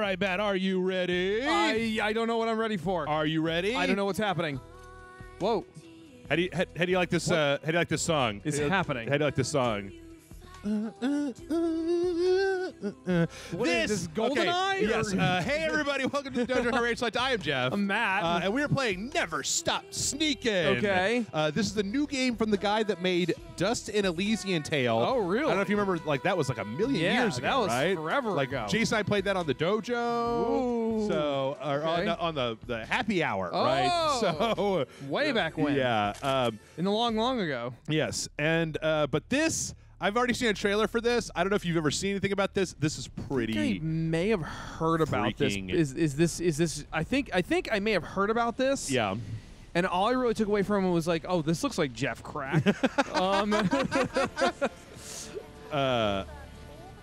right, Matt, are you ready? I don't know what I'm ready for. Are you ready? I don't know what's happening. Whoa. How do you like this? How do you like this song? Is happening? How do you like this song? What is this, GoldenEye? Okay. Yes. Hey, everybody. Welcome to the Dojo Hooray Select. I am Jeff. I'm Matt. And we're playing Never Stop Sneakin. Okay. This is the new game from the guy that made Dust and Elysian Tale. Oh, really? I don't know if you remember, like, that was like a million years ago, that was right? forever like, ago. Jason and I played that on the Dojo. Ooh. So, or Okay. on the happy hour, Oh. right? So, way back when. Yeah. In the long ago. Yes. And, but this... I've already seen a trailer for this. I don't know if you've ever seen anything about this. This is pretty. I may have heard about this. Is this? I think I may have heard about this. Yeah. And all I really took away from it was like, oh, this looks like Jeff Crack.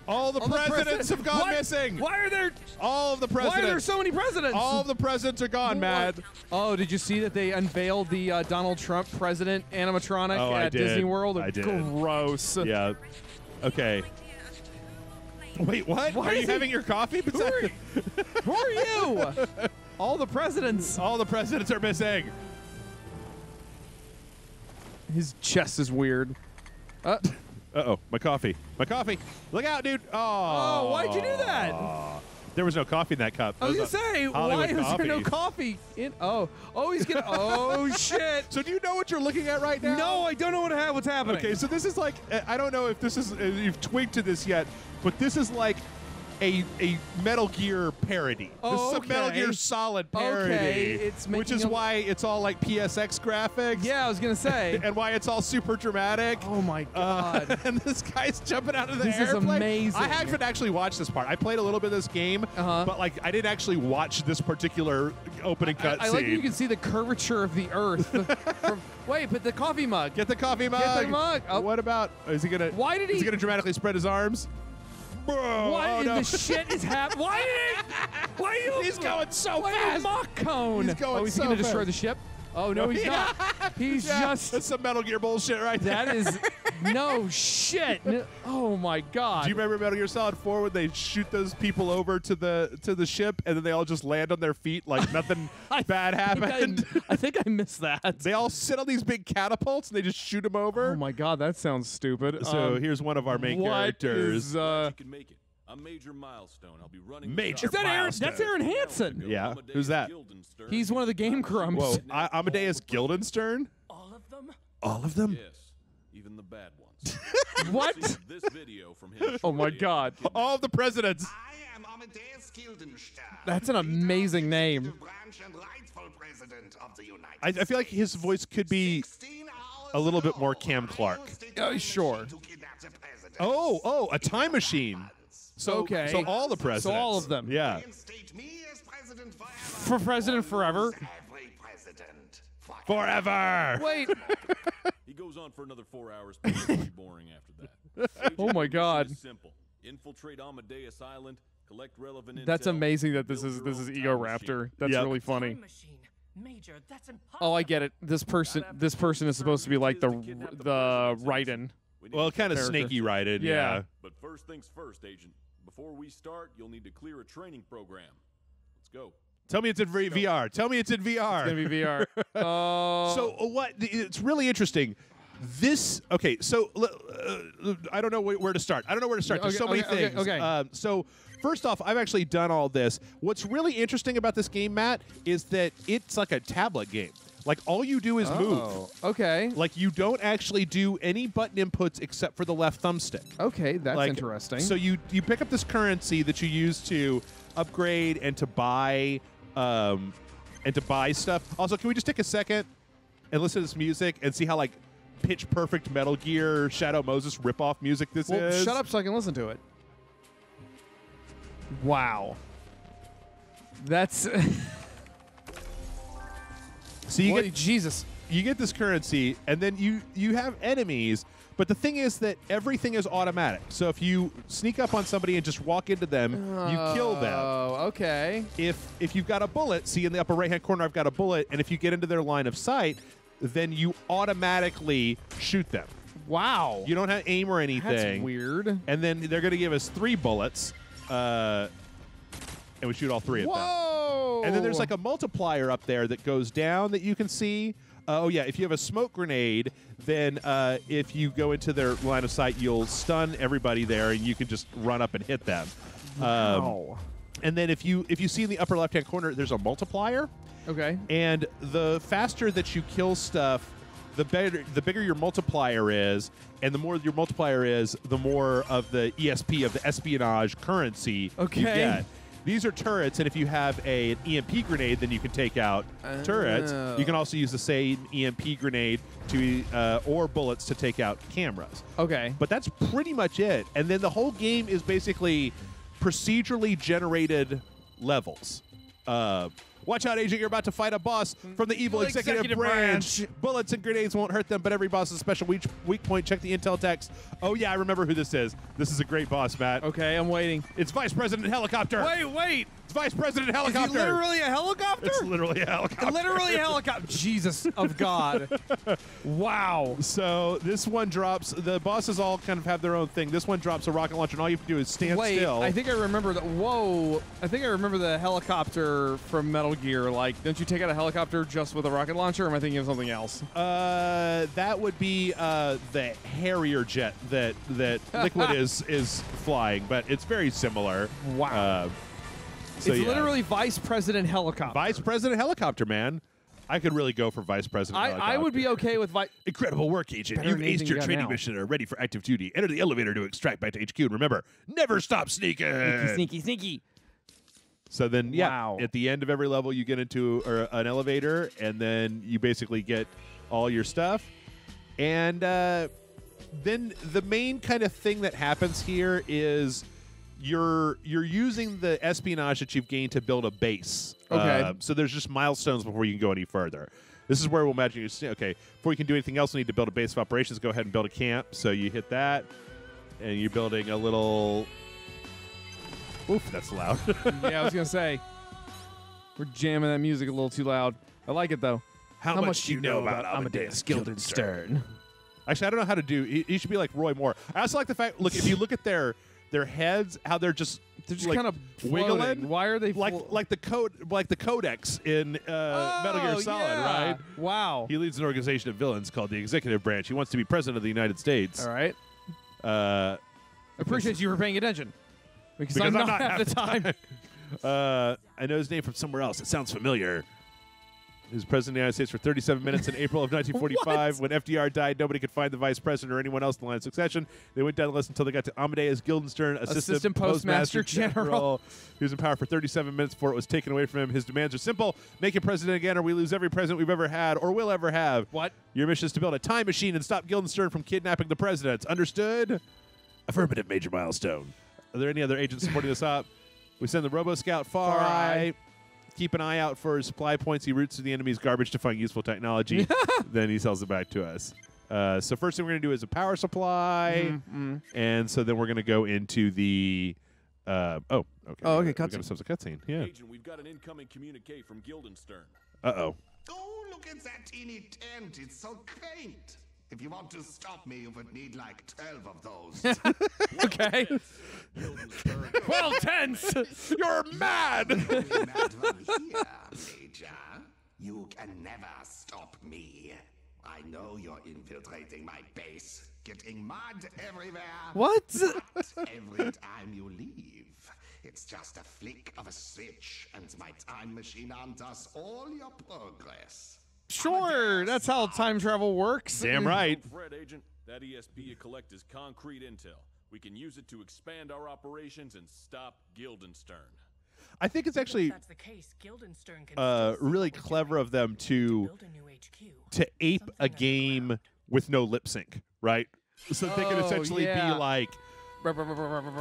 All the presidents have gone missing. Why are there? All of the presidents. Why are there so many presidents? All of the presidents are gone, Matt. Oh, did you see that they unveiled the Donald Trump president animatronic at Disney World? I did. Gross. Yeah. Okay. Wait, what? Why are you is he- having your coffee? Who are you? All the presidents. All the presidents are missing. His chest is weird. Uh-oh, my coffee. My coffee. Look out, dude. Oh, why'd you do that? There was no coffee in that cup. I was going to say, why is there no coffee? coffee in? Oh, he's going to. Oh, shit. So do you know what you're looking at right now? No, I don't know what's happening. Okay, so this is like, I don't know if this is, you've twigged to this yet, but this is like a Metal Gear parody. This is a Metal Gear Solid parody. Okay, which is why it's all like PSX graphics. Yeah, I was going to say. And why it's all super dramatic. Oh, my God. And this guy's jumping out of the airplane. This is amazing. I haven't actually watched this part. I played a little bit of this game, but like I didn't actually watch this particular opening cutscene. I like that you can see the curvature of the earth. Wait, but the coffee mug. Get the coffee mug. Get the mug. Oh. What about? Is he gonna? Why did he? Is he gonna dramatically spread his arms? Bro, What in no. the shit is happening? Why are you? He's going so why fast. Are you mock cone? He's going oh, is so he gonna destroy fast. the ship? Oh no, he's not. He's just. That's some Metal Gear bullshit right there. That is no shit. No, oh my God. Do you remember Metal Gear Solid 4 when they shoot those people over to the ship and then they all just land on their feet like nothing bad happened? I think I missed that. They all sit on these big catapults and they just shoot them over. Oh my God, that sounds stupid. So here's one of our main characters. You can make it. A major milestone. I'll be running. Major Is that Aaron? milestone. That's Aaron Hansen. Yeah. Who's that? He's one of the Game Grumps. Whoa, Amadeus Guildenstern? All of them? All of them? Yes, even the bad ones. What? This video from him. Oh my God. All of the presidents. I am Amadeus Guildenstern. That's an amazing name. Branch and rightful president of the United I feel like his voice could be 16 hours a little bit ago, more Cam Clark. I used a time Sure. machine to kidnap the president. Oh, a time machine. So, Okay. So all the presidents. So all of them. Yeah. Reinstate me as president forever. For president forever. Every president Forever. Wait. He goes on for another 4 hours, but it's pretty boring after that. Oh my God. It's simple. Infiltrate Amadeus Island, collect relevant intel. That's amazing that this build is your own Ego time Raptor. machine. That's Yep. really funny. Time machine. Major, that's impossible. Oh, I get it. This person is supposed to be like the Raiden. We need Well, kind of Character. snaky righted. Yeah. Yeah. But first things first, Agent. Before we start, you'll need to clear a training program. Let's go. Tell me it's in VR. Tell me it's in VR. It's gonna be VR. So what? It's really interesting. This okay. So I don't know where to start. I don't know where to start. There's so many things. Okay. So first off, I've actually done all this. What's really interesting about this game, Matt, is that it's like a tablet game. Like all you do is move. Okay. Like you don't actually do any button inputs except for the left thumbstick. Okay, that's Like, interesting. So you pick up this currency that you use to upgrade and to buy stuff. Also, can we just take a second and listen to this music and see how like pitch perfect Metal Gear Shadow Moses ripoff music this well, is? shut up so I can listen to it. Wow. That's So you What- get Jesus. you get this currency and then you have enemies. But the thing is that everything is automatic. So if you sneak up on somebody and just walk into them, you kill them. Oh, okay. If you've got a bullet, see in the upper right-hand corner, I've got a bullet, and if you get into their line of sight, then you automatically shoot them. Wow. You don't have aim or anything. That's weird. And then they're going to give us 3 bullets. And and we shoot all 3 of them. Whoa! And then there's like a multiplier up there that goes down that you can see. Oh, yeah, if you have a smoke grenade, then if you go into their line of sight, you'll stun everybody there, and you can just run up and hit them. Wow. And then if you see in the upper left-hand corner, there's a multiplier. Okay. And the faster that you kill stuff, the bigger your multiplier is, and the more your multiplier is, the more of the ESP, of the espionage currency you get. These are turrets, and if you have an EMP grenade, then you can take out turrets. You can also use the same EMP grenade to or bullets to take out cameras. Okay. But that's pretty much it. And then the whole game is basically procedurally generated levels. Watch out, Agent, you're about to fight a boss from the evil executive branch. Bullets and grenades won't hurt them, but every boss has a special weak point. Check the intel text. Oh, yeah, I remember who this is. This is a great boss, Matt. Okay, I'm waiting. It's Vice President Helicopter. Wait. It's Vice President Helicopter. Is he literally a helicopter? It's literally a helicopter. Literally a helicopter. Jesus of God. Wow. So this one drops, the bosses all kind of have their own thing. This one drops a rocket launcher, and all you have to do is stand still. I think I remember that. Whoa. I think I remember the helicopter from Metal Gear. Like, don't you take out a helicopter just with a rocket launcher, or am I thinking of something else? That would be the Harrier jet that Liquid is flying, but it's very similar. Wow. So it's literally Vice President Helicopter. Vice President Helicopter, man. I could really go for Vice President Helicopter. I would be okay with Vice. Incredible work, Agent. You've aced your training mission and are ready for active duty. Enter the elevator to extract back to HQ. And remember, never stop sneaking. Sneaky. So then, at the end of every level, you get into an elevator, and then you basically get all your stuff. And then the main kind of thing that happens here is you're using the espionage that you've gained to build a base. Okay. So there's just milestones before you can go any further. This is where we'll imagine you say, okay, before you can do anything else, you need to build a base of operations. Go ahead and build a camp. So you hit that, and you're building a little... Oof, that's loud. Yeah, I was going to say. We're jamming that music a little too loud. I like it, though. How much do you know about Amadeus Guildenstern? Actually, I don't know how to do... He should be like Roy Moore. I also like the fact... Look, if you look at their heads, how they're just like, kind of wiggling. Why are they like the codex in Metal Gear Solid, right? Wow. He leads an organization of villains called the Executive Branch. He wants to be president of the United States. All right. I appreciate you for paying attention because I'm not half the time. I know his name from somewhere else. It sounds familiar. He was president of the United States for 37 minutes in April of 1945. When FDR died, nobody could find the vice president or anyone else in the line of succession. They went down the list until they got to Amadeus Guildenstern, Assistant Postmaster General. He was in power for 37 minutes before it was taken away from him. His demands are simple. Make him president again, or we lose every president we've ever had or will ever have. What? Your mission is to build a time machine and stop Guildenstern from kidnapping the presidents. Understood? Affirmative, Major Milestone. Are there any other agents supporting this op? We send the Robo-Scout Far Eye. Keep an eye out for supply points. He routes through the enemy's garbage to find useful technology. Then he sells it back to us. So first thing we're going to do is a power supply. And so then we're going to go into the... okay. Oh, okay, cutscene. We're going to cutscene. Yeah. Agent, we've got an incoming communique from Guildenstern. Uh-oh. Oh, look at that teeny tent. It's so quaint. If you want to stop me, you would need like 12 of those. Okay. 12 tents. You're mad. Mad one here, Major. You can never stop me. I know you're infiltrating my base, getting mud everywhere. What? But every time you leave, it's just a flick of a switch, and my time machine undoes all your progress. Sure, that's how time travel works. Damn right. Don't fret, Agent. That ESP you collect is concrete intel. We can use it to expand our operations and stop Guildenstern. I think it's actually If that's the case, Guildenstern can really clever of them to build a new HQ. to ape a game with no lip sync, right? So they can essentially be like,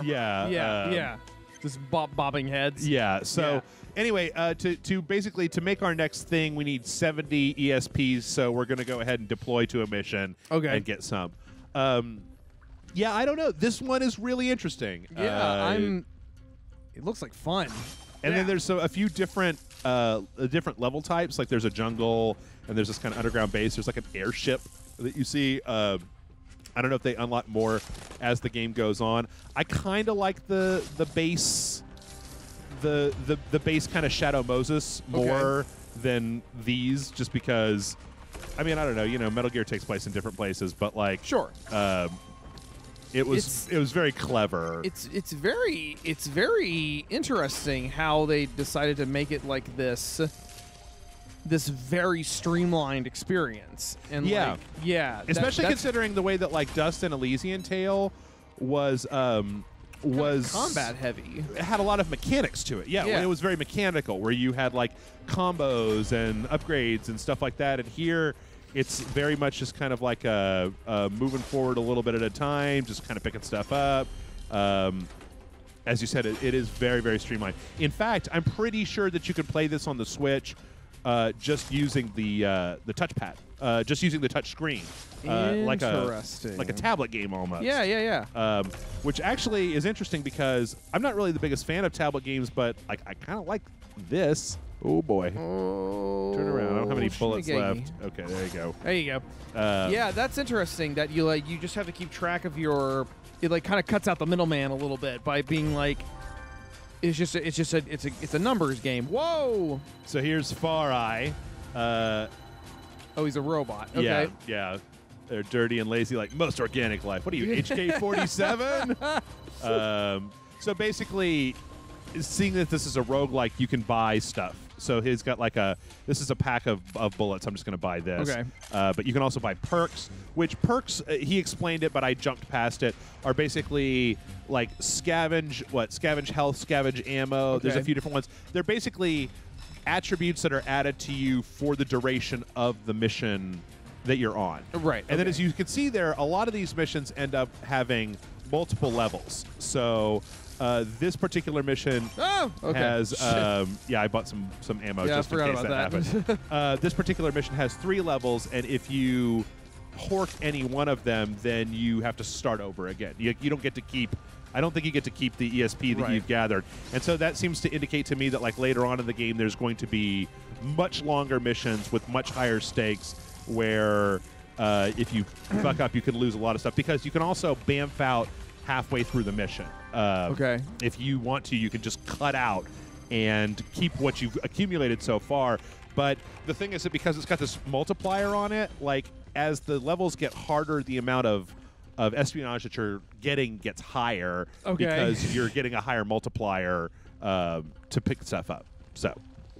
yeah. Just bobbing heads. Yeah. So anyway, to basically to make our next thing, we need 70 ESPs. So we're going to go ahead and deploy to a mission and get some. Yeah, I don't know. This one is really interesting. Yeah, it looks like fun. And then there's a few different level types. Like there's a jungle, and there's this kind of underground base. There's like an airship that you see. I don't know if they unlock more as the game goes on. I kind of like the base the base kind of Shadow Moses more than these, just because. I mean, I don't know. You know, Metal Gear takes place in different places, but like, Sure. It was very clever. It's very interesting how they decided to make it like this very streamlined experience. And Yeah. like, yeah, Especially that's considering the way that like Dust and Elysian Tale was combat heavy. It had a lot of mechanics to it. Yeah, Yeah. it was very mechanical, where you had like combos and upgrades and stuff like that. And here, it's very much just kind of like moving forward a little bit at a time, just kind of picking stuff up. As you said, it is very, very streamlined. In fact, I'm pretty sure that you can play this on the Switch just using the touchpad, just using the touch screen, like a tablet game almost. Yeah. Which actually is interesting because I'm not really the biggest fan of tablet games, but like I kind of like this. Oh boy! Oh, Turn around. I don't have any bullets Shinigami. left. Okay, there you go. There you go. Yeah, that's interesting. That you just have to keep track of your. It like kind of cuts out the middleman a little bit by being like. It's a numbers game. Whoa! So here's Far Eye. Oh, he's a robot. Okay. Yeah. They're dirty and lazy, like most organic life. What are you, HK-47? So basically, seeing that this is a roguelike, you can buy stuff. So he's got like this is a pack of bullets. I'm just going to buy this. Okay. But you can also buy perks, which perks, he explained it, but I jumped past it, are basically like scavenge health, scavenge ammo. There's a Okay. few different ones. They're basically attributes that are added to you for the duration of the mission that you're on. Right. And then as you can see there, a lot of these missions end up having multiple levels. So this particular mission has I bought some ammo Yeah, just I in forgot case about that happened. This particular mission has 3 levels, and if you hork any one of them, then you have to start over again. You don't get to keep. I don't think you get to keep the ESP that Right. you've gathered. And so that seems to indicate to me that like later on in the game there's going to be much longer missions with much higher stakes where if you fuck up you could lose a lot of stuff, because you can also bamf out halfway through the mission. Okay. If you want to, you can just cut out and keep what you've accumulated so far. But the thing is that because it's got this multiplier on it, like as the levels get harder, the amount of espionage that you're getting gets higher because you're getting a higher multiplier to pick stuff up. So,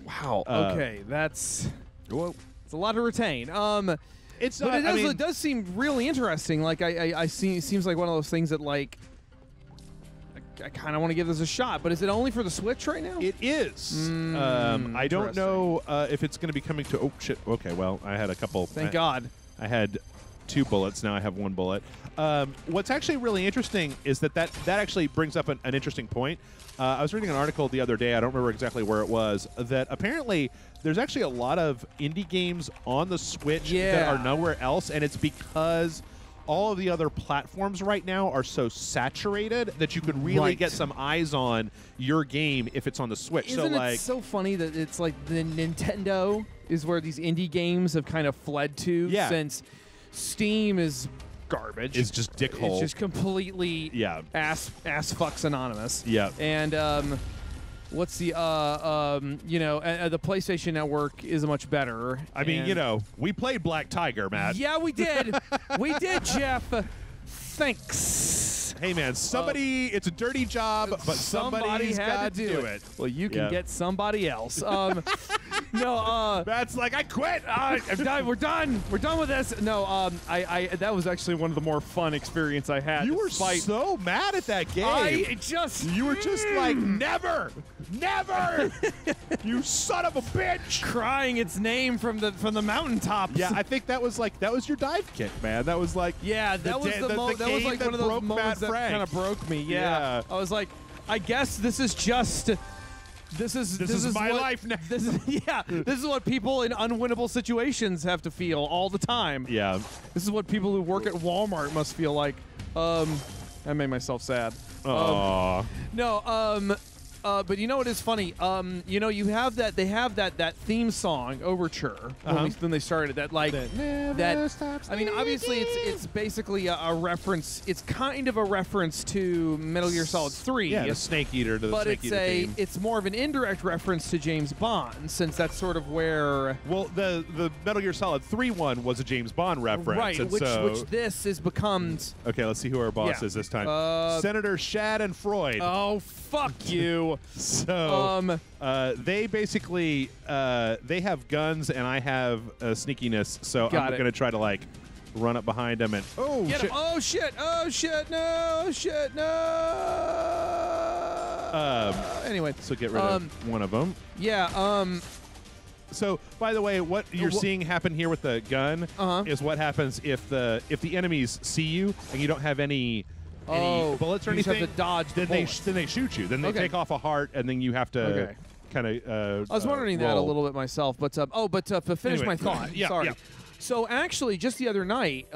Wow. Okay, it's a lot to retain. it's But not, it does seem really interesting. Like I see, it seems like one of those things that like I kind of want to give this a shot. But is it only for the Switch right now? It is. I don't know if it's going to be coming to. Oh shit. Okay. Well, I had a couple. Thank God. I had 2 bullets. Now I have 1 bullet. What's actually really interesting is that actually brings up an interesting point. I was reading an article the other day. I don't remember exactly where it was. That apparently there's actually a lot of indie games on the Switch that are nowhere else, and it's because all of the other platforms right now are so saturated that you could really get some eyes on your game if it's on the Switch. Isn't it so funny that it's like the Nintendo is where these indie games have kind of fled to since Steam is garbage. It's just dickhole. It's just completely ass fucks anonymous. Yeah. And what's the the PlayStation Network is much better. I mean, we played Black Tiger, Matt. Yeah, we did. We did, Jeff. Thanks. Hey, man, it's a dirty job, but somebody's got to do it. Well, you can get somebody else. No, Matt's like, I quit. I'm done. We're done. We're done with this. No, I that was actually one of the more fun experience I had. You were so mad at that game. You were just like, never, you son of a bitch, crying its name from the mountaintops. Yeah, I think that was your dive kick, man. That was like, that was like one of those moments that kind of broke me. Yeah. I was like, I guess this is just. This is my life now. This is what people in unwinnable situations have to feel all the time. Yeah. This is what people who work at Walmart must feel like. I made myself sad. Aww. But you know what is funny? You know, you have that. They have that theme song overture when they started. That like that. I mean, obviously, it's basically a reference. It's kind of a reference to Metal Gear Solid 3. Yeah, the Snake Eater to the but Snake Eater theme. it's more of an indirect reference to James Bond, since that's sort of where. Well, the Metal Gear Solid 3 one was a James Bond reference, Right, and which so this has become. okay, let's see who our boss is this time. Senator Schadenfreude. Oh, fuck you. So they basically they have guns and I have sneakiness, so I'm going to try to like run up behind them and Get him. Oh shit! Oh shit! No! Shit! No! Anyway, so get rid of one of them. Yeah. So, by the way, what you're seeing happen here with the gun is what happens if the enemies see you and you don't have any bullets or you just anything. have to dodge. Then they shoot you. Then they take off a heart, and then you have to kind of. I was wondering that a little bit myself, but to finish anyway, my thought. yeah, sorry. yeah. So actually, just the other night,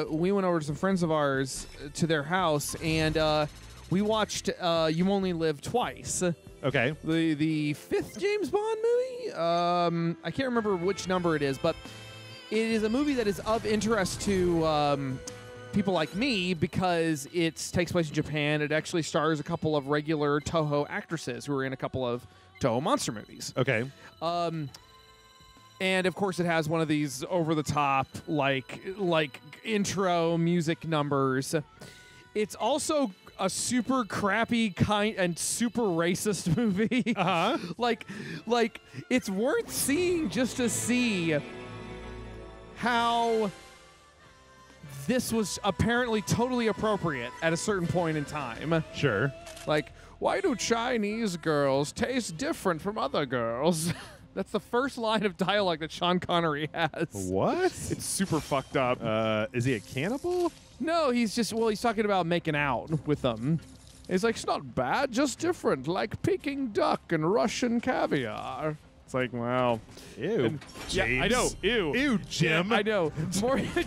we went over to some friends of ours to their house, and we watched "You Only Live Twice." Okay. The fifth James Bond movie. I can't remember which number it is, but it is a movie that is of interest to people like me because it takes place in Japan. It actually stars a couple of regular Toho actresses who are in a couple of Toho monster movies. Okay. And of course, it has one of these over-the-top like intro music numbers. It's also a super crappy and super racist movie. like it's worth seeing just to see how this was apparently totally appropriate at a certain point in time. Sure. Like, why do Chinese girls taste different from other girls? That's the first line of dialogue that Sean Connery has. What? It's super fucked up. Is he a cannibal? No, he's talking about making out with them. He's like, it's not bad, just different, like Peking duck and Russian caviar. It's like, wow. Ew. And, yeah, I know. Ew. Ew, Jim. Yeah, I know.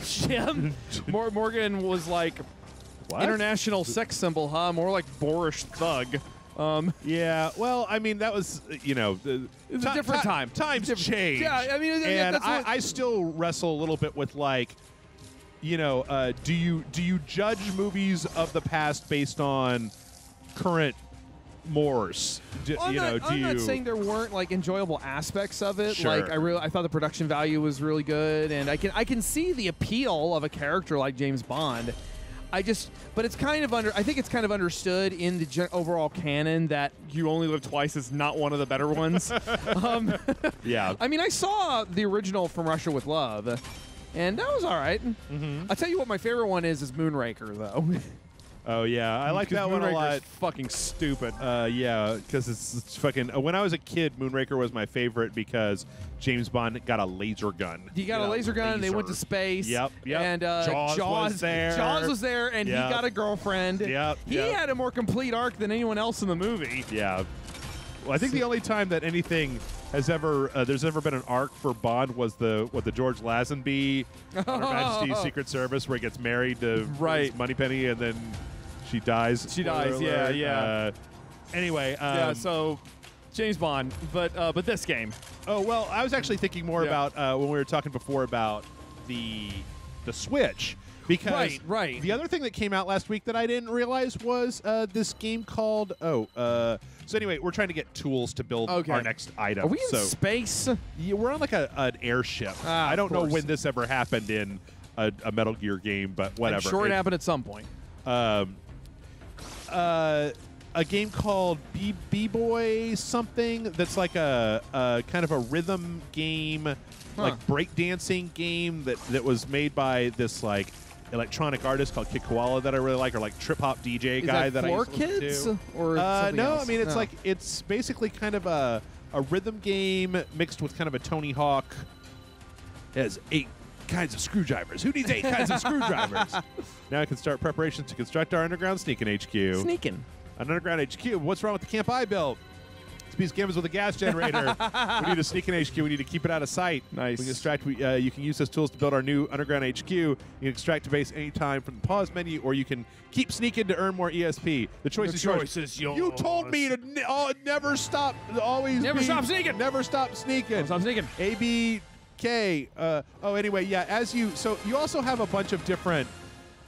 Jim. Morgan was like, what? International sex symbol, huh? More like boorish thug. Yeah, well, I mean, that was, you know... It's a different time. Times change. Yeah, I mean... And that's what I still wrestle a little bit with, like, you know, do you judge movies of the past based on current mores? I'm not saying there weren't, like, enjoyable aspects of it. Sure. Like, I thought the production value was really good, and I can see the appeal of a character like James Bond. But it's kind of I think it's kind of understood in the overall canon that You Only Live Twice is not one of the better ones. Yeah. I mean, I saw the original From Russia with Love, and that was all right. I'll tell you what my favorite one is Moonraker, though. Oh, yeah. I like that one a lot. Moonraker's fucking stupid. Yeah, because it's fucking... when I was a kid, Moonraker was my favorite because James Bond got a laser gun. He got a laser gun, and they went to space. Yep. And Jaws was there. Jaws was there, and he got a girlfriend. Yep. He had a more complete arc than anyone else in the movie. Yeah. Well, I think the only time that anything has ever there's ever been an arc for Bond was the George Lazenby Her Majesty's Secret Service, where he gets married to Right. Moneypenny, and then she dies. She dies. Spoiler alert. Yeah. Anyway. Yeah. So James Bond, but this game. Oh well, I was actually thinking more about when we were talking before about the Switch. Because right. the other thing that came out last week that I didn't realize was this game called so anyway, we're trying to get tools to build our next item. Are we in space? Yeah, we're on like an airship. I don't know when this ever happened in a Metal Gear game, but whatever. I'm sure it happened at some point. A game called B-Boy something that's like a kind of a rhythm game, like breakdancing game that was made by this like electronic artist called Kid Koala that I really like, or like trip hop DJ guy that I used to listen kids to. Or no, I mean it's like it's basically kind of a rhythm game mixed with kind of a Tony Hawk. It has 8 kinds of screwdrivers. Who needs 8 kinds of screwdrivers? Now I can start preparations to construct our underground sneaking HQ. Sneaking. An underground HQ. What's wrong with the camp I built? This piece of canvas with a gas generator. We need a sneaking HQ. We need to keep it out of sight. Nice. We can extract. You can use those tools to build our new underground HQ. You can extract to base anytime from the pause menu, or you can keep sneaking to earn more ESP. The choice is yours. You told me to never stop. Always Never stop sneaking. Never stop sneaking. Never stop sneaking. ABK. Anyway, yeah. So you also have a bunch of different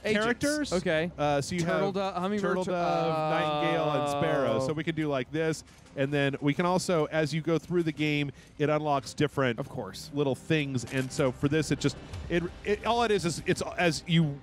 characters. Okay. So you Turtle have dove, hummingbird, Turtle Dove, Nightingale, and Sparrow. So we can do like this, and then we can also, as you go through the game, it unlocks different, Of course. little things. And so for this, all it is it's as you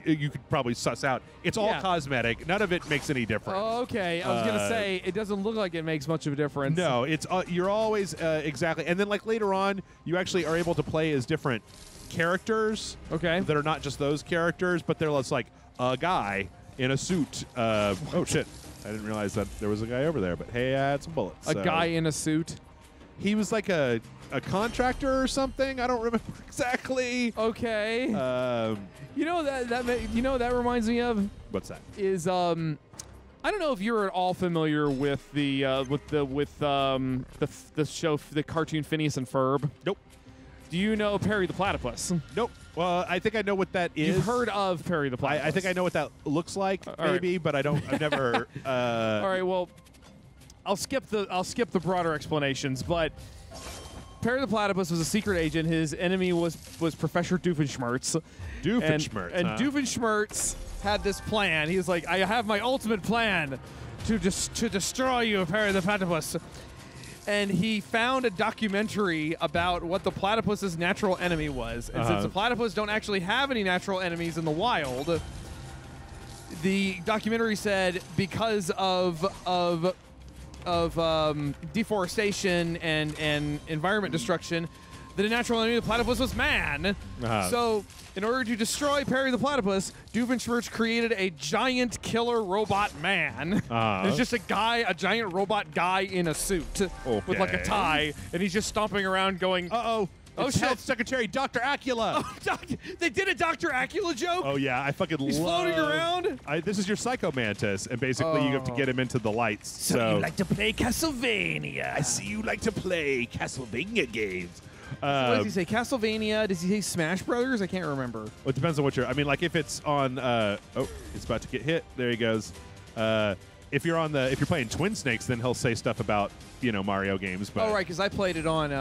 could probably suss out. It's all cosmetic. None of it makes any difference. Okay. I was gonna say it doesn't look like it makes much of a difference. No, it's you're always exactly. And then like later on, you actually are able to play as different characters. Okay. That are not just those characters, but they're less like a guy in a suit. Oh shit! I didn't realize that there was a guy over there. But hey, I had some bullets. A guy in a suit. He was like a contractor or something. I don't remember exactly. Okay. You know that reminds me of What's that? is I don't know if you're at all familiar with the show, the cartoon Phineas and Ferb. Nope. Do you know Perry the Platypus? Nope. Well, I think I know what that is. You've heard of Perry the Platypus. I think I know what that looks like, right. maybe, but I don't. I've never. All right. Well, I'll skip the broader explanations, but Perry the Platypus was a secret agent. His enemy was Professor Doofenshmirtz. Doofenshmirtz. And Doofenshmirtz had this plan. He was like, I have my ultimate plan to destroy you, Perry the Platypus. And he found a documentary about what the platypus's natural enemy was. And since the platypus don't actually have any natural enemies in the wild, the documentary said because of deforestation and environment destruction, the natural enemy of the platypus was man. So, in order to destroy Perry the Platypus, Doofenshmirtz created a giant killer robot man. It's just a giant robot guy in a suit with like a tie, and he's just stomping around going, Oh shit. Health Secretary Dr. Acula. They did a Dr. Acula joke? Oh yeah, I fucking He's floating around? This is your Psycho Mantis, and basically you have to get him into the lights. So you like to play Castlevania. I see you like to play Castlevania games. What does he say? Castlevania? Does he say Smash Brothers? I can't remember. Well, it depends on what you're. I mean, like if it's on. It's about to get hit. There he goes. If you're playing Twin Snakes, then he'll say stuff about Mario games. But right, because I played it on.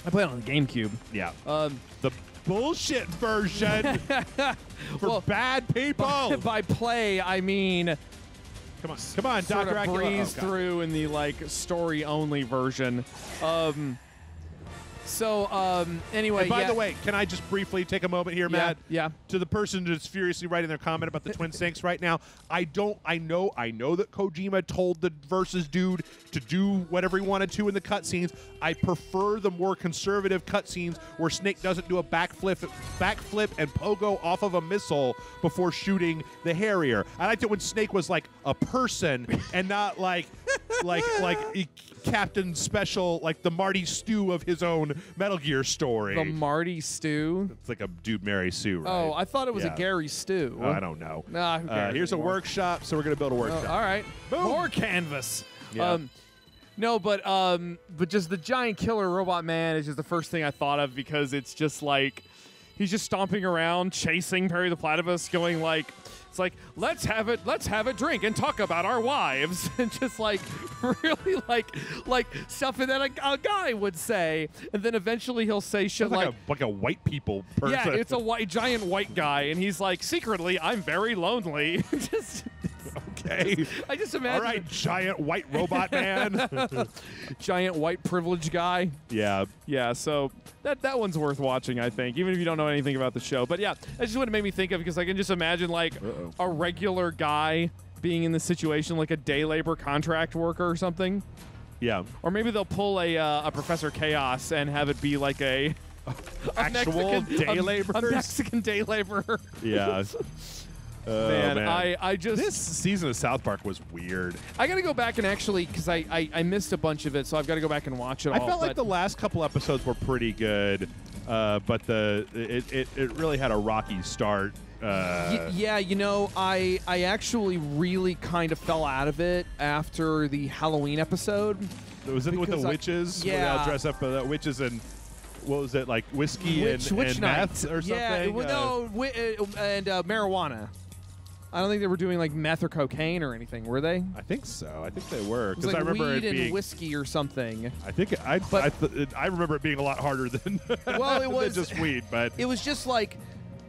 I played it on the GameCube. Yeah. The bullshit version for bad people. By play, I mean. Come on, sort Dr. of Acula. breeze through in the story only version. Anyway, and by the way, can I just briefly take a moment here, Matt? Yeah. To the person that's furiously writing their comment about the Twin Snakes right now, I know that Kojima told the Versus dude to do whatever he wanted to in the cutscenes. I prefer the more conservative cutscenes where Snake doesn't do a backflip and pogo off of a missile before shooting the Harrier. I liked it when Snake was like a person and not like Captain Special, like the Marty Stew of his own Metal Gear story. The Marty Stew? It's like a dude Mary Sue, right? Oh, I thought it was a Gary Stew. I don't know. Nah, who cares here's anymore? a workshop, so we're going to build a workshop. All right. Boom. More canvas. Yeah. No, but just the giant killer robot man is just the first thing I thought of because it's just like he's just stomping around chasing Perry the Platypus, going like, it's like let's have a drink and talk about our wives, and just like really like stuff that a guy would say, and then eventually he'll say shit like a white people person. Yeah, it's a giant white guy, and he's like secretly I'm very lonely. Just. Okay. I just imagine. All right, giant white robot man. Giant white privileged guy. Yeah. Yeah, so that one's worth watching, I think, even if you don't know anything about the show. But yeah, that's just what it made me think of, because I can just imagine like a regular guy being in this situation, like a day labor contract worker or something. Yeah. Or maybe they'll pull a Professor Chaos and have it be like a actual day laborer. A Mexican day laborer. Yeah. Man, I just... This season of South Park was weird. I got to go back and actually, because I missed a bunch of it, so I've got to go back and watch it all. I felt like the last couple episodes were pretty good, but it really had a rocky start. Yeah, you know, I actually really kind of fell out of it after the Halloween episode. Was it with the witches? Where they all dress up witches and what was it, like whiskey Witch and night. meth or something? Yeah, and marijuana. I don't think they were doing like meth or cocaine or anything, were they? I think so. I think they were, It was because like I remember weed it being and whiskey or something. I think I remember it being a lot harder than Well, it was than just weed, but it was just like.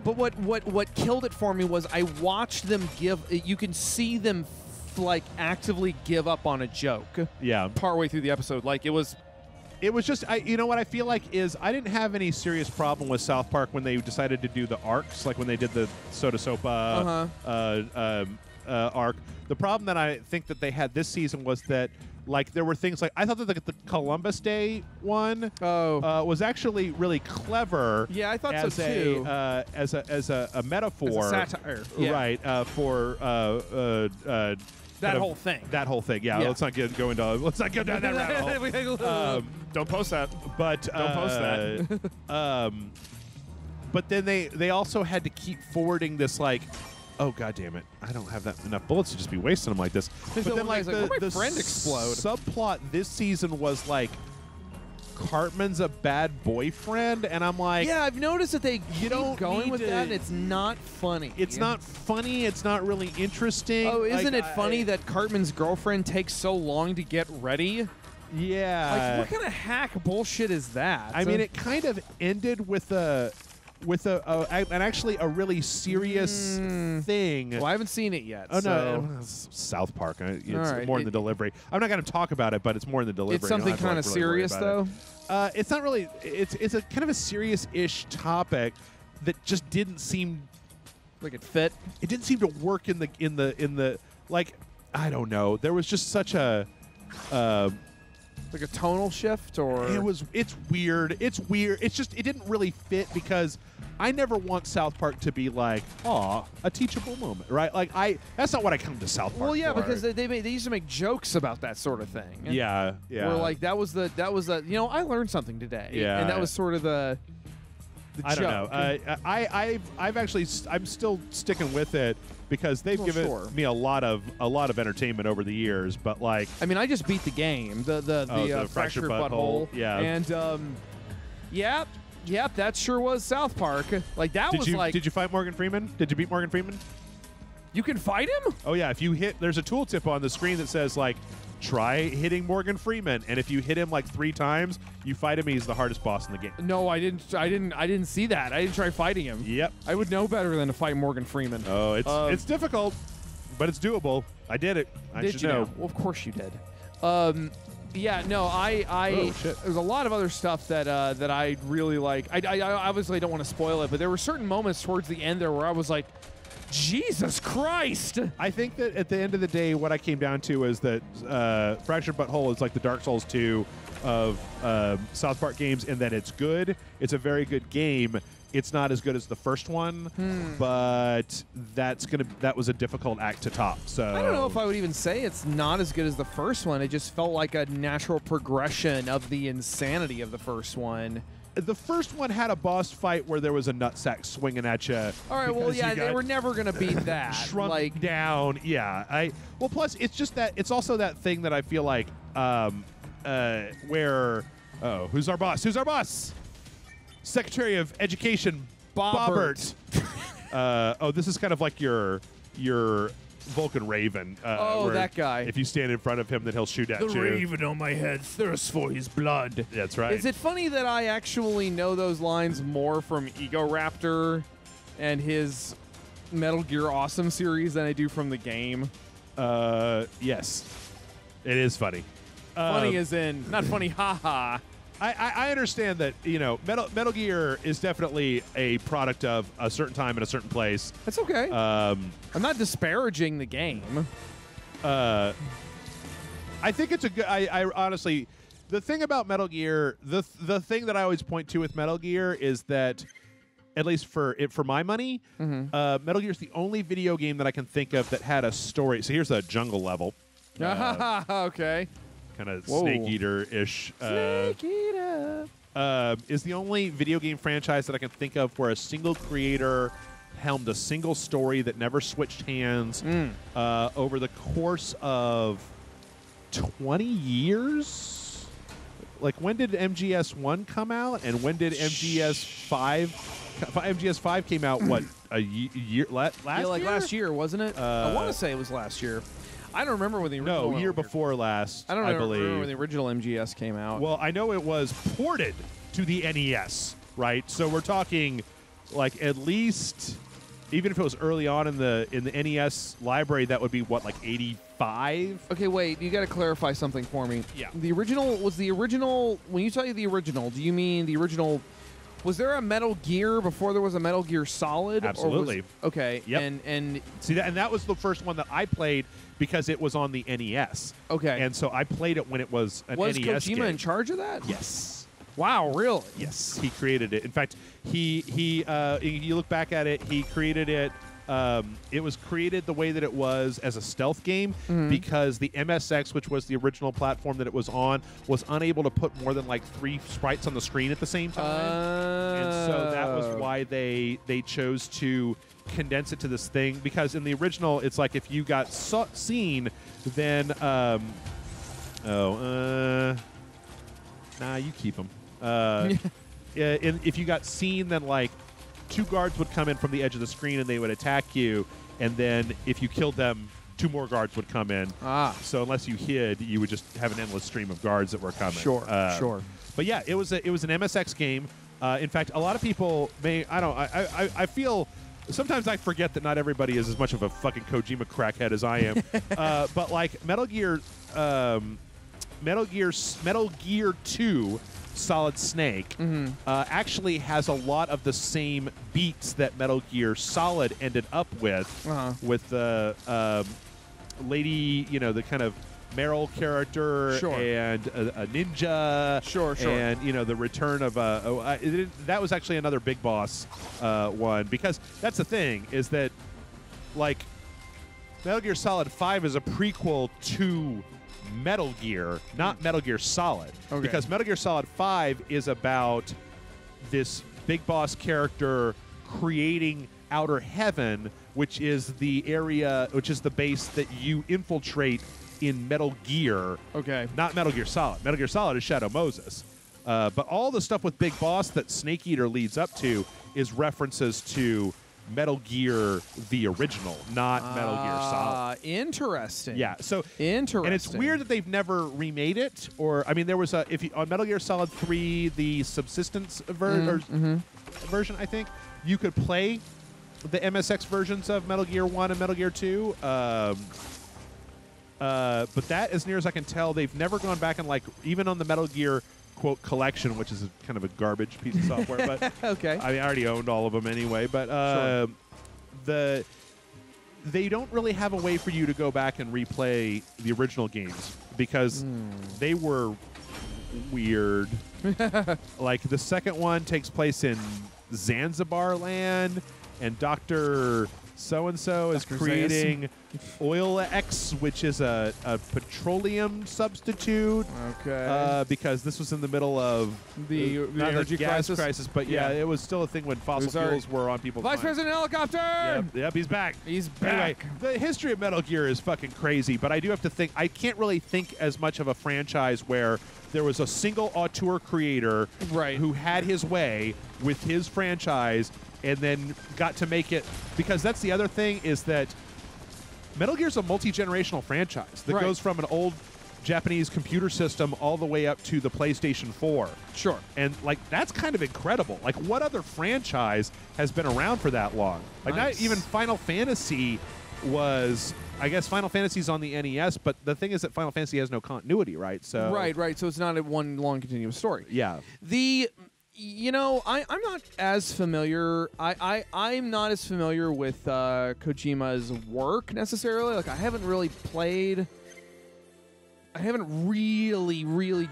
But what killed it for me was I watched them give. You can see them like actively give up on a joke. yeah. Partway through the episode, like it was. It was just, you know what I feel like is I didn't have any serious problem with South Park when they decided to do the arcs, like when they did the Soda Sopa arc. The problem that I think that they had this season was that, like, there were things like I thought that the Columbus Day one was actually really clever. Yeah, I thought as so too. As a metaphor, As a satire, yeah. right? For That whole thing. That whole thing. Yeah. Yeah. Let's not go down that rabbit hole. Don't post that. But Don't post that. But then they also had to keep forwarding this, like, oh god damn it, I don't have enough bullets to just be wasting them like this. But So then one guy's like, "Where'd my the friend explode?" subplot this season was like Cartman's a bad boyfriend, and I'm like, Yeah, I've noticed that they keep don't going need with to- that, and it's not funny. it's not funny, it's not really interesting. Oh, isn't Like, it funny that Cartman's girlfriend takes so long to get ready? Yeah. Like, what kind of hack bullshit is that? I mean, it kind of ended with an actually a really serious thing. Well, I haven't seen it yet. Oh so no, it's South Park. It's right, more in the delivery. I'm not going to talk about it, but it's more in the delivery. It's something kind of serious, though. It's not really. It's a kind of a serious-ish topic that just didn't seem Like it fit. It didn't seem to work in the like. I don't know. There was just such a. Like a tonal shift, or It's weird. It's weird. It's just it didn't really fit because I never want South Park to be like, aw, a teachable moment, right? Like that's not what I come to South Park. Well, yeah, for. because they used to make jokes about that sort of thing. Yeah. Where like that was the I learned something today. Yeah. And that was sort of the I don't joke. know. I'm still sticking with it because they've given sure. me a lot of entertainment over the years. But like, I mean, I just beat the game, the fractured fractured butthole. Yeah. And yep, that sure was South Park. Like that was like. Did you fight Morgan Freeman? Did you beat Morgan Freeman? You can fight him? Oh yeah. If you there's a tooltip on the screen that says like, try hitting Morgan Freeman, and if you hit him like 3 times, you fight him. He's the hardest boss in the game. No, I didn't see that. I didn't try fighting him. Yep. I would know better than to fight Morgan Freeman. Oh, it's difficult, but it's doable. I did it. I Did should you know. know? Well, of course you did. Yeah, no, Oh, shit. There's a lot of other stuff that I really like. I obviously don't want to spoil it, but there were certain moments towards the end there where I was like, Jesus Christ! I think that at the end of the day, what I came down to is that Fractured Butthole is like the Dark Souls 2 of South Park games in that it's good. It's a very good game. It's not as good as the first one, but that was a difficult act to top. So I don't know if I would even say it's not as good as the first one. It just felt like a natural progression of the insanity of the first one. The first one had a boss fight where there was a nutsack swinging at you. All right, well, because yeah, you they got were never going to beat that. shrunk like, down. Yeah, plus it's just that it's also that thing that I feel like where who's our boss? Who's our boss? Secretary of Education Bobbert. This is kind of like your Vulcan Raven. where that guy. If you stand in front of him, then he'll shoot at you. on my head thirsts for his blood. That's right. Is it funny that I actually know those lines more from Ego Raptor and his Metal Gear Awesome series than I do from the game? Yes. It is funny. Funny as in, not funny, haha. I understand that, Metal Gear is definitely a product of a certain time and a certain place. That's okay. I'm not disparaging the game. I think it's a good. I honestly, the thing about Metal Gear, the thing that I always point to with Metal Gear is that, at least for my money, Metal Gear is the only video game that I can think of that had a story. So here's a jungle level. Okay. Kind of Whoa. Snake Eater-ish. Snake Eater. Is the only video game franchise that I can think of where a single creator helmed a single story that never switched hands over the course of 20 years. Like, when did MGS1 come out, and when did MGS5? MGS5 came out what, a year last year? Last year, wasn't it? I want to say it was last year. I don't remember when the original. No, year before last. I believe. Remember when the original MGS came out. Well, I know it was ported to the NES, right? So we're talking, like, at least, even if it was early on in the NES library, that would be what, like 85? Okay, wait. You got to clarify something for me. Yeah. The original when you say the original, do you mean the original? Was there a Metal Gear before there was a Metal Gear Solid? Absolutely. Okay. Yep. And see that, and that was the first one that I played because it was on the NES. Okay. And so I played it when it was an was NES Kojima game. in charge of that? Yes. Wow, really? Yes, he created it. In fact, he you look back at it, he created it. It was created the way that it was as a stealth game because the MSX, which was the original platform that it was on, was unable to put more than like 3 sprites on the screen at the same time. And so that was why they chose to condense it to this thing, because in the original, it's like if you got seen, then nah, you keep them. If you got seen, then like 2 guards would come in from the edge of the screen and they would attack you, and then if you killed them, 2 more guards would come in. So unless you hid, you would just have an endless stream of guards that were coming. Sure. But yeah, it was an MSX game. In fact, a lot of people I feel sometimes I forget that not everybody is as much of a fucking Kojima crackhead as I am. But like Metal Gear 2 Solid Snake actually has a lot of the same beats that Metal Gear Solid ended up with the lady, the kind of Meryl character and a ninja. Sure. And, the return of that was actually another Big Boss one, because that's the thing, is that, like, Metal Gear Solid 5 is a prequel to Metal Gear, not Metal Gear Solid. Okay. Because Metal Gear Solid 5 is about this Big Boss character creating Outer Heaven, which is the base that you infiltrate in Metal Gear. Okay. Not Metal Gear Solid. Metal Gear Solid is Shadow Moses. But all the stuff with Big Boss that Snake Eater leads up to is references to Metal Gear the original, not Metal Gear Solid. Interesting. Yeah. So interesting. And it's weird that they've never remade it. Or I mean, there was on Metal Gear Solid 3, the subsistence version, I think you could play the MSX versions of Metal Gear 1 and Metal Gear 2. But that, as near as I can tell, they've never gone back and, like, even on the Metal Gear quote collection, which is kind of a garbage piece of software, but okay. I mean, I already owned all of them anyway. But they don't really have a way for you to go back and replay the original games because they were weird. Like, the second one takes place in Zanzibar land, and Dr. So-and-so is creating Oil X, which is a petroleum substitute. Okay. Because this was in the middle of the energy gas crisis. But yeah, it was still a thing when fossil fuels were on people's Vice minds. President Helicopter! Yep, he's back. He's back. Anyway, the history of Metal Gear is fucking crazy, but I do have to think, I can't really think as much of a franchise where there was a single auteur creator who had his way with his franchise and then got to make it, because that's the other thing, is that Metal Gear's a multi-generational franchise that goes from an old Japanese computer system all the way up to the PlayStation 4. Sure. And, like, that's kind of incredible. Like, what other franchise has been around for that long? Like, not even Final Fantasy was... I guess Final Fantasy's on the NES, but the thing is that Final Fantasy has no continuity, right? So Right. So it's not a one long continuous story. Yeah. I'm not as familiar. I'm not as familiar with Kojima's work necessarily. Like, I haven't really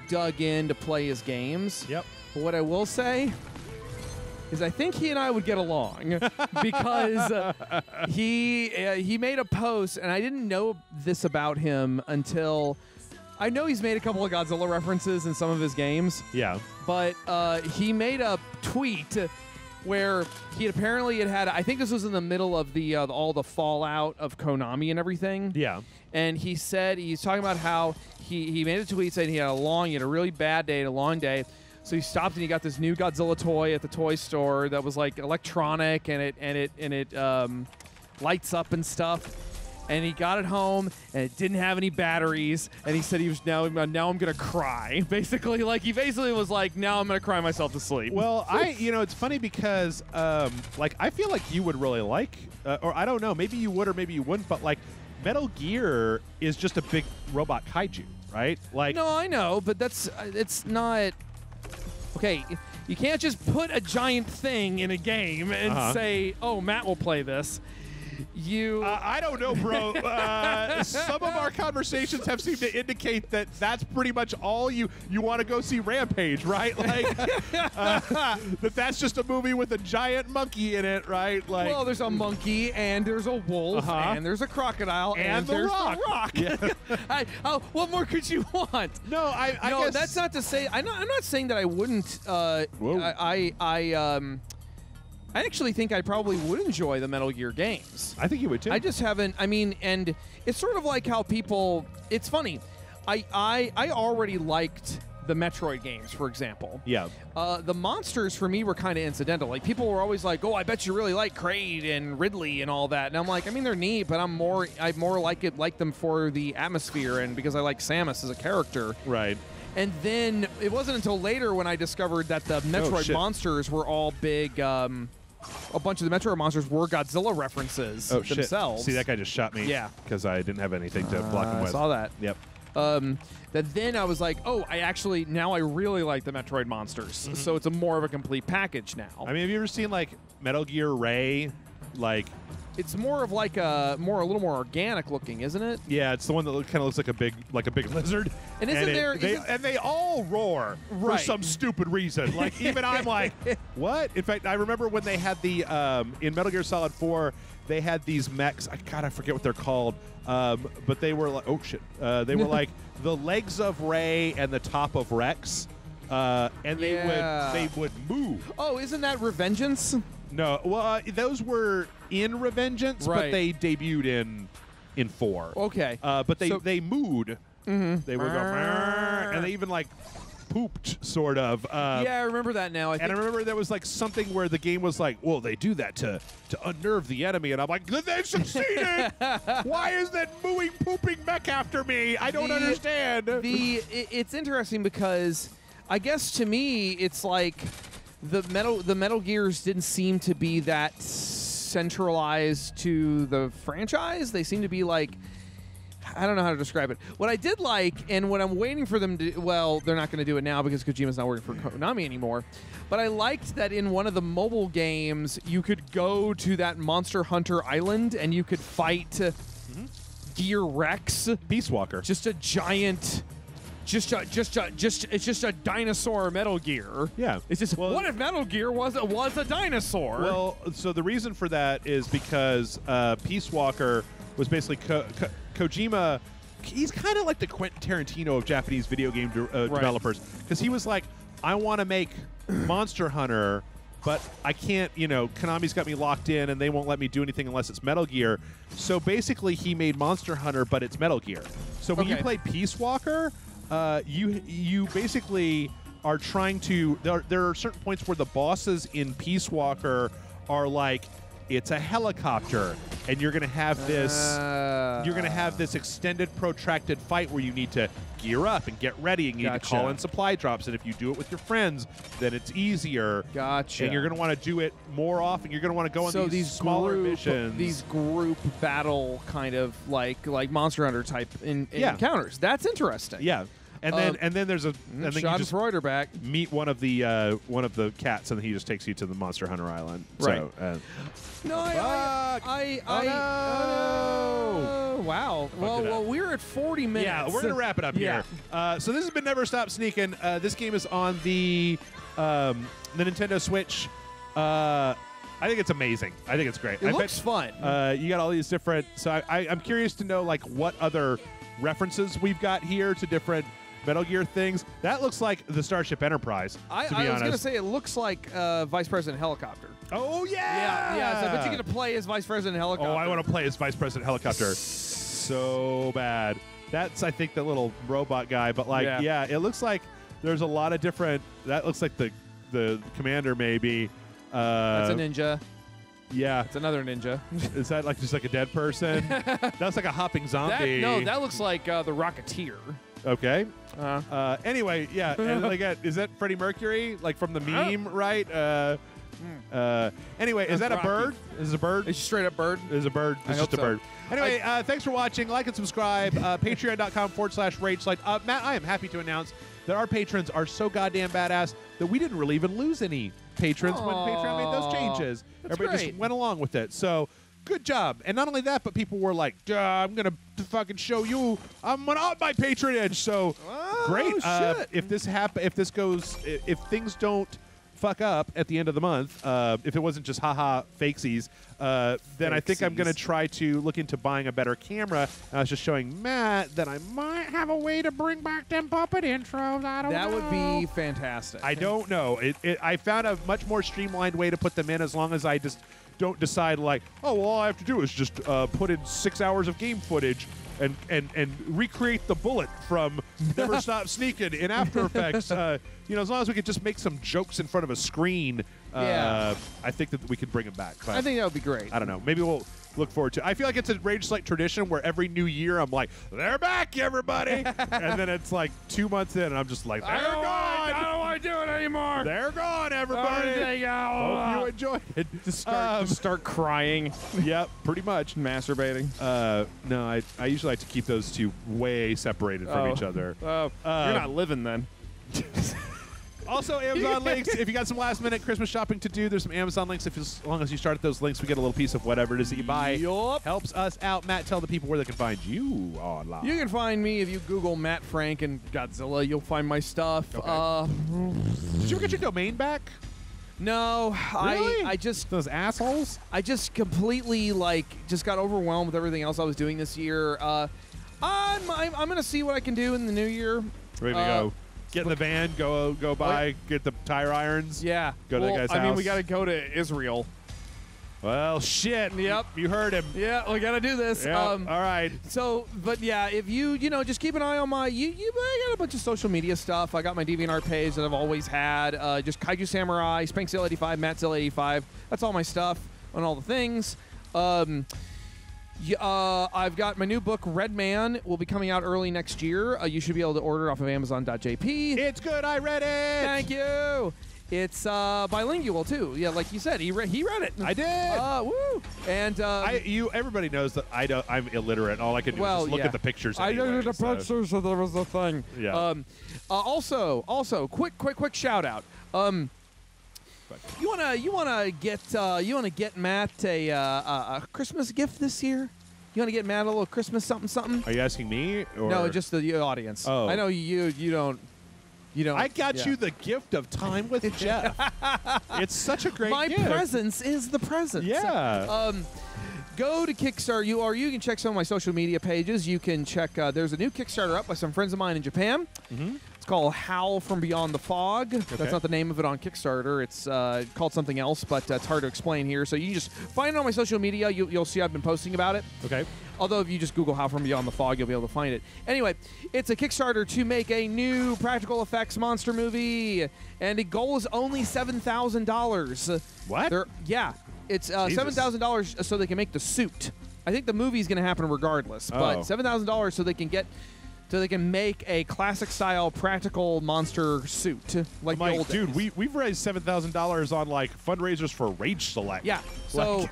dug in to play his games. Yep. But what I will say is I think he and I would get along because he made a post, and I didn't know this about him until I know he's made a couple of Godzilla references in some of his games. Yeah. But he made a tweet where he had I think this was in the middle of the all the fallout of Konami and everything. Yeah. And he said, he's talking about how he made a tweet saying he had a really bad day, a long day. So he stopped and he got this new Godzilla toy at the toy store that was like electronic and it lights up and stuff. And he got it home and it didn't have any batteries. And he said he was now I'm gonna cry. Basically, he was like, now I'm gonna cry myself to sleep. Well, it's funny because I feel like you would really like, or I don't know, maybe you would or maybe you wouldn't, but Metal Gear is just a big robot kaiju, right? No, I know, but it's not. Okay, you can't just put a giant thing in a game and say, "Oh, Matt will play this." I don't know, bro. Some of our conversations have seemed to indicate that that's pretty much all you want to go see Rampage, right? That's just a movie with a giant monkey in it, right? Well, there's a monkey and there's a wolf and there's a crocodile and there's the Rock. Yeah. What more could you want? No, I no, guess that's not to say. I'm not saying that I wouldn't. I actually think I probably would enjoy the Metal Gear games. I think you would too. I just haven't. I mean, and it's sort of like how people. It's funny. I already liked the Metroid games, for example. Yeah. The monsters for me were kind of incidental. People were always like, "Oh, I bet you really like Kraid and Ridley and all that." And I'm like, I mean, they're neat, but I more like them for the atmosphere and because I like Samus as a character. Right. And then it wasn't until later when I discovered that the Metroid monsters were all big. A bunch of the Metroid monsters were Godzilla references themselves. Shit. See, that guy just shot me. Yeah. Because I didn't have anything to block him with. I saw that. Yep. That then I was like, oh, now I really like the Metroid monsters. So it's more of a complete package now. I mean, have you ever seen Metal Gear Ray? It's more of a little more organic looking, isn't it? Yeah, it's the one that kind of looks like a big lizard. And they all roar for some stupid reason. Even I'm like, what? In fact, I remember when they had the in Metal Gear Solid 4, they had these mechs. I forget what they're called. But they were like, oh shit. They were like the legs of Ray and the top of Rex. And they would move. Oh, isn't that Revengeance? No, well, those were in Revengeance, but they debuted in 4. Okay, but they mooed. They would go, and they even pooped, sort of. Yeah, I remember that now. I remember there was something where the game was like, well, they do that to unnerve the enemy, and I'm like, they succeeded. Why is that mooing, pooping mech after me? I don't understand. It's interesting because I guess to me it's like. The Metal Gears didn't seem to be that centralized to the franchise. They seem to be I don't know how to describe it. What I did like, and what I'm waiting for them to, well, they're not going to do it now because Kojima's not working for Konami anymore, but I liked that in one of the mobile games, you could go to that Monster Hunter Island and you could fight Gear Rex. Peace Walker. Just a giant... it's just a dinosaur Metal Gear. Yeah. It's just what if Metal Gear was a dinosaur? Well, so the reason for that is because Peace Walker was basically Kojima. He's kind of like the Quentin Tarantino of Japanese video game developers because he was like, I want to make Monster Hunter, but I can't. Konami's got me locked in, and they won't let me do anything unless it's Metal Gear. So basically, he made Monster Hunter, but it's Metal Gear. So when you play Peace Walker. You basically are trying to. There are certain points where the bosses in Peace Walker are like, it's a helicopter, and you're gonna have this. You're gonna have this extended, protracted fight where you need to gear up and get ready, and you need to call in supply drops. And if you do it with your friends, then it's easier. Gotcha. And you're gonna want to do it more often. You're gonna want to go on these smaller missions. These group battle kind of like Monster Hunter type encounters. That's interesting. Yeah. And then there's a and then you just Reuter back. meet one of the cats, and then he just takes you to the Monster Hunter Island. Right. So, wow. Well, we're at 40 minutes. Yeah, we're gonna wrap it up here. So this has been Never Stop Sneakin. This game is on the Nintendo Switch. I think it's amazing. I think it's great. It looks fun. You got all these different. So I'm curious to know what other references we've got here to different Metal Gear things. That looks like the Starship Enterprise. I was going to say it looks like Vice President Helicopter. Oh, yeah! Yeah. So I bet you get to play as Vice President Helicopter. Oh, I want to play as Vice President Helicopter so bad. That's, I think, the little robot guy. But, like, yeah, it looks like there's a lot of different... That looks like the commander, maybe. That's a ninja. Yeah. It's another ninja. Is that like just like a dead person? That's like a hopping zombie. That looks like the Rocketeer. Okay. Anyway, yeah. And again, is that Freddie Mercury, like from the meme, right? Anyway, is that a bird? Is it a bird? It's straight up bird. It's a bird. It's just a bird. Anyway, thanks for watching. Like and subscribe. Patreon.com/RageSelect. Matt, I am happy to announce that our patrons are so goddamn badass that we didn't really even lose any patrons when Patreon made those changes. Everybody just went along with it. So good job. And not only that, but people were like, duh, I'm going to fucking show you I'm going to up my patronage. So great. If things don't fuck up at the end of the month, if it wasn't just haha fakesies, then I think I'm going to try to look into buying a better camera. I was just showing Matt that I might have a way to bring back them puppet intros. I don't know. That would be fantastic. I don't know. I found a much more streamlined way to put them in, as long as I just don't decide like, oh, well, all I have to do is just put in 6 hours of game footage and recreate the bullet from Never Stop Sneakin in After Effects. As long as we could just make some jokes in front of a screen, I think that we could bring them back. But I think that would be great. I don't know. Maybe we'll look forward to it. I feel like it's a Rage Select tradition where every new year I'm like, they're back, everybody. And then it's like 2 months in, and I'm just like, they're gone. I don't want to do it anymore. They're gone, everybody. Hope you enjoyed it. Just start crying. Yep, pretty much. Masturbating. No, I usually like to keep those two way separated from each other. You're not living then. Also, Amazon links. If you got some last-minute Christmas shopping to do, there's some Amazon links. As long as you start at those links, we get a little piece of whatever it is that you buy. Yup. Helps us out. Matt, tell the people where they can find you online. You can find me if you Google Matt Frank and Godzilla. You'll find my stuff. Okay. Did you ever get your domain back? No, really? I just those assholes. I just completely just got overwhelmed with everything else I was doing this year. I'm gonna see what I can do in the new year. Ready to go. Get in the van, go by, get the tire irons. Yeah. Go to the guy's house. I mean, we got to go to Israel. Well, shit. Yep. You heard him. Yeah, we got to do this. Yep. All right. So, but yeah, if you just keep an eye on my, I got a bunch of social media stuff. I got my DeviantArt page that I've always had. Just Kaiju Samurai, Spankzilla85, Mattzilla85. That's all my stuff on all the things. I've got my new book, Red Man, will be coming out early next year. You should be able to order it off of Amazon.jp. It's good. I read it. Thank you. It's bilingual too. Yeah, like you said, he read it. I did. Woo! And everybody knows that I'm illiterate. All I can do is just look at the pictures. I anyway, looked at the pictures, so there was a thing. Yeah. Also, quick shout out. You wanna get Matt a Christmas gift this year? You wanna get Matt a little Christmas something? Are you asking me? Or? No, just the audience. Oh. I know you don't. I got you the gift of time with Jeff. It's such a great gift. My presence is the presence. Yeah. Go to Kickstarter. You can check some of my social media pages. You can check. There's a new Kickstarter up by some friends of mine in Japan. Mm-hmm. It's called Howl from Beyond the Fog. Okay. That's not the name of it on Kickstarter. It's called something else, but it's hard to explain here. So you can just find it on my social media. You'll see I've been posting about it. Okay. Although if you just Google Howl from Beyond the Fog, you'll be able to find it. Anyway, it's a Kickstarter to make a new practical effects monster movie, and the goal is only $7,000. What? Yeah. It's $7,000 so they can make the suit. I think the movie's going to happen regardless, but $7,000 so they can make a classic style practical monster suit like the old dude, days. we've raised $7,000 on like fundraisers for Rage Select. Yeah. So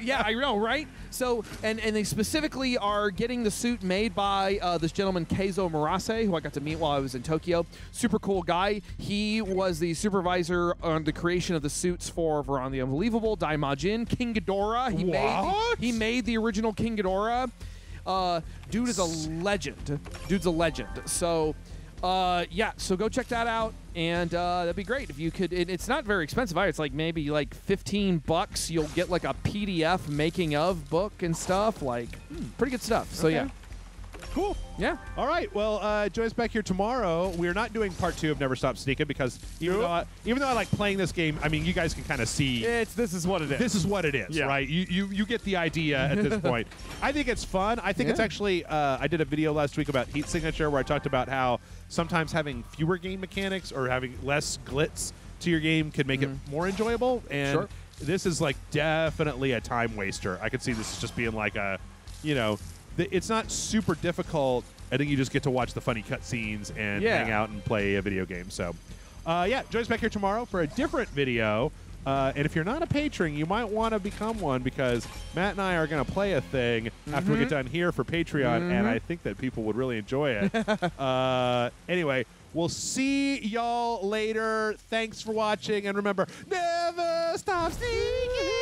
yeah, I know, right? So and they specifically are getting the suit made by this gentleman Keizo Murase, who I got to meet while I was in Tokyo. Super cool guy. He was the supervisor on the creation of the suits for Varan the Unbelievable, Daimajin, King Ghidorah. He made the original King Ghidorah. Dude is a legend. Dude's a legend. So, so go check that out, and that'd be great if you could. It's not very expensive either. It's like maybe like $15. You'll get like a PDF making of book and stuff. Like pretty good stuff. So yeah. Cool. Yeah. All right. Well, join us back here tomorrow. We're not doing part 2 of Never Stop Sneakin' because even though I like playing this game, I mean, you guys can kind of see. This is what it is. This is what it is, Yeah. right? You get the idea at this point. I think it's fun. I think it's actually. I did a video last week about heat signature where I talked about how sometimes having fewer game mechanics or having less glitz to your game can make it more enjoyable. And this is like definitely a time waster. I could see this just being like a, it's not super difficult. I think you just get to watch the funny cutscenes and hang out and play a video game. So, join us back here tomorrow for a different video. And if you're not a patron, you might want to become one because Matt and I are going to play a thing after we get done here for Patreon, and I think that people would really enjoy it. Anyway, we'll see y'all later. Thanks for watching, and remember, never stop sneaking.